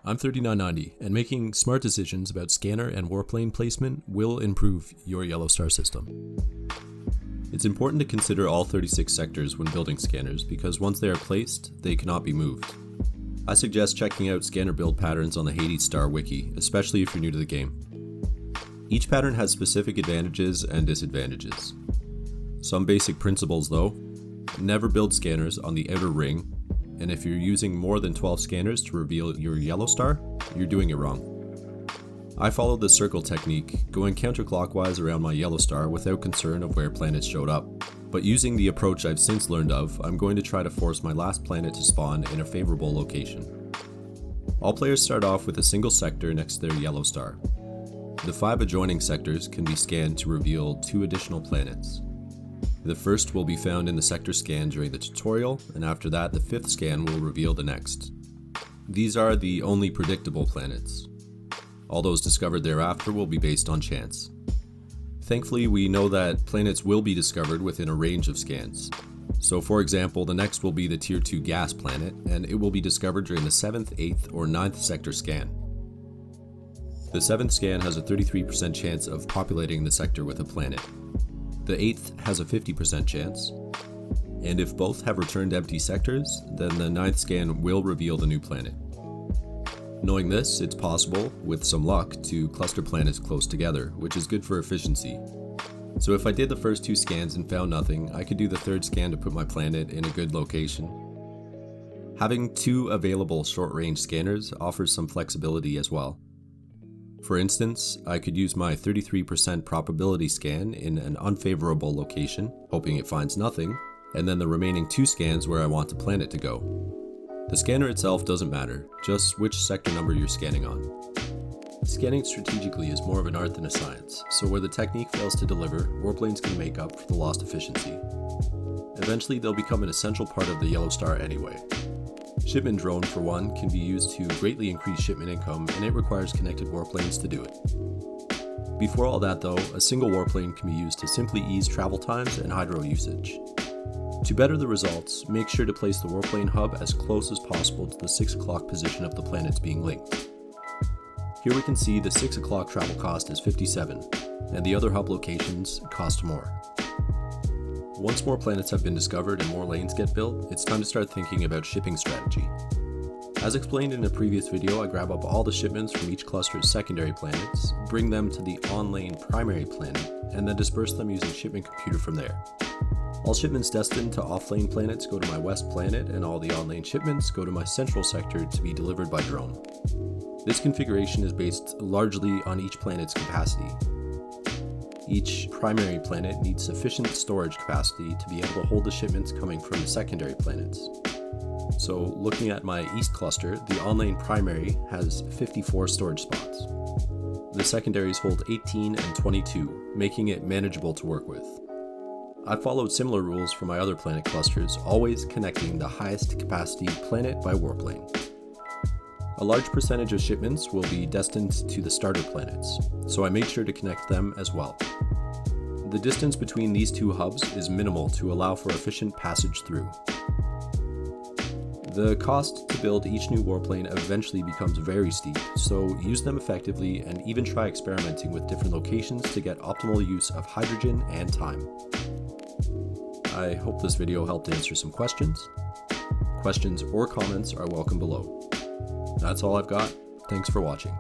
I'm 3990, and making smart decisions about scanner and warplane placement will improve your Yellow Star system. It's important to consider all 36 sectors when building scanners because once they are placed, they cannot be moved. I suggest checking out scanner build patterns on the Hades Star Wiki, especially if you're new to the game. Each pattern has specific advantages and disadvantages. Some basic principles though: never build scanners on the outer ring, and if you're using more than 12 scanners to reveal your Yellow Star, you're doing it wrong. I followed the circle technique, going counterclockwise around my Yellow Star without concern of where planets showed up. But using the approach I've since learned of, I'm going to try to force my last planet to spawn in a favorable location. All players start off with a single sector next to their Yellow Star. The 5 adjoining sectors can be scanned to reveal 2 additional planets. The first will be found in the sector scan during the tutorial, and after that the 5th scan will reveal the next. These are the only predictable planets. All those discovered thereafter will be based on chance. Thankfully, we know that planets will be discovered within a range of scans. So for example, the next will be the Tier 2 gas planet, and it will be discovered during the 7th, 8th, or 9th sector scan. The 7th scan has a 33% chance of populating the sector with a planet. The 8th has a 50% chance, and if both have returned empty sectors, then the 9th scan will reveal the new planet. Knowing this, it's possible, with some luck, to cluster planets close together, which is good for efficiency. So if I did the first 2 scans and found nothing, I could do the 3rd scan to put my planet in a good location. Having 2 available short-range scanners offers some flexibility as well. For instance, I could use my 33% probability scan in an unfavorable location, hoping it finds nothing, and then the remaining 2 scans where I want the planet to go. The scanner itself doesn't matter, just which sector number you're scanning on. Scanning strategically is more of an art than a science, so where the technique fails to deliver, warplanes can make up for the lost efficiency. Eventually they'll become an essential part of the Yellow Star anyway. Shipment drone, for one, can be used to greatly increase shipment income, and it requires connected warplanes to do it. Before all that though, a single warplane can be used to simply ease travel times and hydro usage. To better the results, make sure to place the warplane hub as close as possible to the 6 o'clock position of the planets being linked. Here we can see the 6 o'clock travel cost is 57, and the other hub locations cost more. Once more planets have been discovered and more lanes get built, it's time to start thinking about shipping strategy. As explained in a previous video, I grab up all the shipments from each cluster's secondary planets, bring them to the on-lane primary planet, and then disperse them using shipment computer from there. All shipments destined to off-lane planets go to my west planet, and all the on-lane shipments go to my central sector to be delivered by drone. This configuration is based largely on each planet's capacity. Each primary planet needs sufficient storage capacity to be able to hold the shipments coming from the secondary planets. So looking at my east cluster, the on-lane primary has 54 storage spots. The secondaries hold 18 and 22, making it manageable to work with. I followed similar rules for my other planet clusters, always connecting the highest capacity planet by warplane. A large percentage of shipments will be destined to the starter planets, so I made sure to connect them as well. The distance between these 2 hubs is minimal to allow for efficient passage through. The cost to build each new warplane eventually becomes very steep, so use them effectively and even try experimenting with different locations to get optimal use of hydrogen and time. I hope this video helped answer some questions. Questions or comments are welcome below. That's all I've got. Thanks for watching.